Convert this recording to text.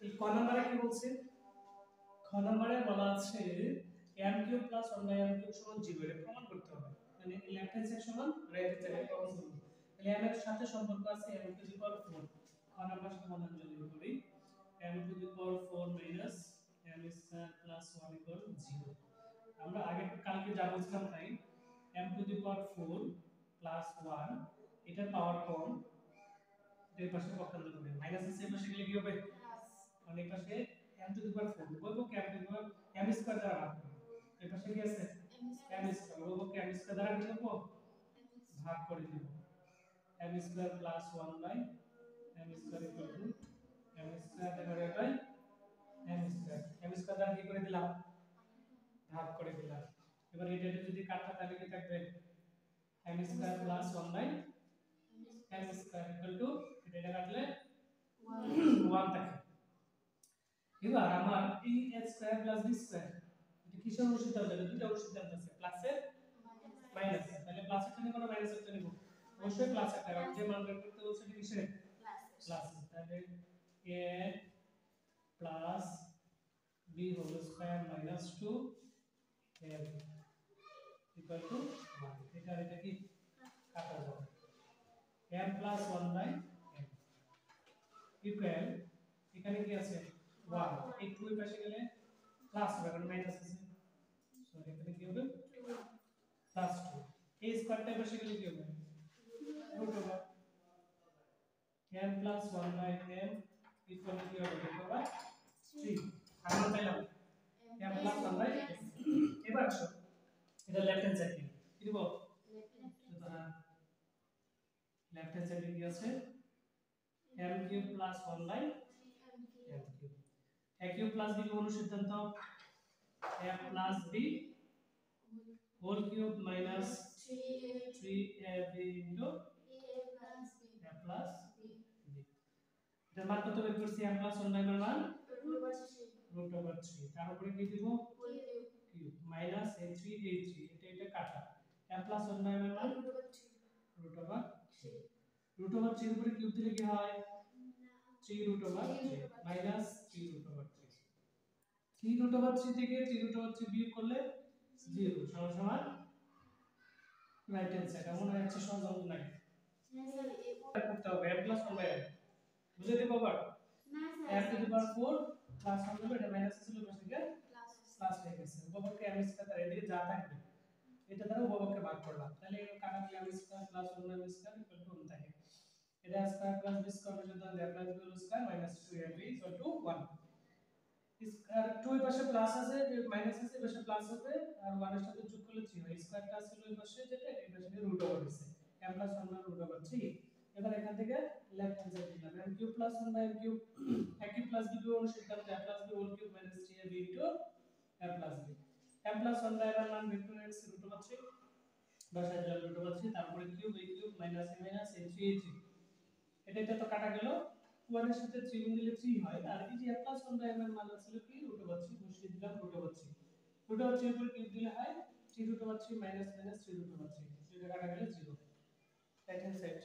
এই ক নম্বরে কি বলছে? খ নম্বরে বলা আছে m cube plus 1 by m cube সমান 0 এটা প্রমাণ করতে হবে। মানে লেফট হ্যান্ড সাইড সমান রাইট হ্যান্ড সাইড প্রমাণ করব। তাহলে m এর সাথে সম্পর্ক আছে m টু দি পাওয়ার 4। খ নম্বর সমাধান যদি করি m to the power 4 minus m square plus 1 equal 0। আমরা আগে কালকে যা বলছিলাম তাই m to the power 4 plus 1 এটার পাওয়ার কম, এর পাশে পক্ষান্তর করবে মাইনাস এর এই পাশে গেলে কি হবে প্লাস, মানে এই পাশে m টু দি পাওয়ার 4 বলবো কি m to the power m square দ্বারা ভাগ করব। এই পাশে কি আছে m স্কয়ার বলবো কি m স্কয়ার দ্বারা কি করব ভাগ করে দেব। m square plus 1 by m square equal to m square divided by m square. m square দ্বারা কি করে দিলাম ভাগ করে দিলাম। এবার এটা যদি কাটা তাহলে কি থাকবে m square plus 1 by m square equal to এটা কাটলে 1 থাকে। এবার আমার এই a square plus b square এটা কিসের অনুসিদ্ধান্ত? এটা দুটো অনুসিদ্ধান্ত আছে, প্লাসের মাইনাসের। তাহলে প্লাসের জন্য কোনো মাইনাসের জন্য নিব অবশ্যই প্লাসের, কারণ যে মান বের করতে বলছে এটা কিসের প্লাস। তাহলে a plus b whole square minus 2 a equal to 1। এটা কি কাটা যাবে m plus 1 by m equal এখানে কি আছে 1, এই 2 এর পাশে গেলে প্লাস হবে কারণ মাইনাস আছে, সরি এখানে কি হবে প্লাস 2। এই স্কয়ারটা এর পাশে গেলে কি হবে root over m plus 1 by m equal to কি হবে রুট ওভার 3। আমরা পেলাম m প্লাস 1 বাই m। এবার আসো এটা লেফট হ্যান্ড সাইড কি দিব, সুতরাং লেফট হ্যান্ড সাইডে কি আছে m cube plus 1 by m cube. a cube plus b কোন সিদ্ধান্ত m plus b whole cube minus 3ab into a plus b। এটা মান কত বের করছি m প্লাস 1 বাই এর মান রুট ওভার 3, তার উপরে কি দিব কিউব মাইনাস a3 এটা কাটা m প্লাস 1 বাই এর মান রুট ওভার 3। রুট ওভার 3 এর উপরে কিউব দিলে কি হয় 3 root over 3 minus 3 root over 3। 3 root over 3 থেকে 3 রুট ওভার 3 বিয়োগ করলে 0 সমান সমান রাইট হ্যান্ড সাইড। এমন হচ্ছে সহজ অঙ্ক নাই করতে হবে m প্লাস 1 বাই m বুঝে দিব আবার m to the power 4 plus 1 হলো এটা মাইনাস ছিল পাশে গিয়ে প্লাস হয়ে গেছে। উপপাদ্যকে m স্কয়ার তার এদিকে যা থাকবে এটা দ্বারা উপপাদ্যকে ভাগ করলাম, তাহলে এটা কাটা দিলে m square plus 1 m square equal to 1 থাকে। এটা স্কয়ার প্লাস b স্কয়ার যোগ দেন a plus b whole square minus 2ab equal to 1। Square 2 এর পাশে প্লাস আছে মাইনাস আছে, এর পাশে প্লাস হবে আর 1 এর সাথে যোগ করলে 3 হয়। স্কয়ারটা ছিল এই পাশে যেটা এই পাশে রুট ওভার হইছে m plus 1 by root over 3। এবার এখান থেকে লেফট হ্যান্ড সাইড দিলাম m cube plus 1 by m cube a cube plus b cube অনুসিদ্ধান্ত a plus b whole cube minus 3ab into a plus b। m plus 1 by এর মান বের করে x root over 3 বসাই দিলাম root over 3, তারপরে cube a cube minus a minus a3 এটা তো কাটা গেল 1 এর সাথে 3 গুণ দিলে 3 হয়। আর এই যে a প্লাস 1 বাই m এর মান ছিল কি রুট ওভার 3 বসিয়ে দিলাম রুট ওভার 3। রুট ওভার 3 এর উপর কিউব দিলে হয় 3 root over 3 minus minus 3 root over 3, এটা কাটা গেলে 0 রাইট হ্যান্ড সাইড।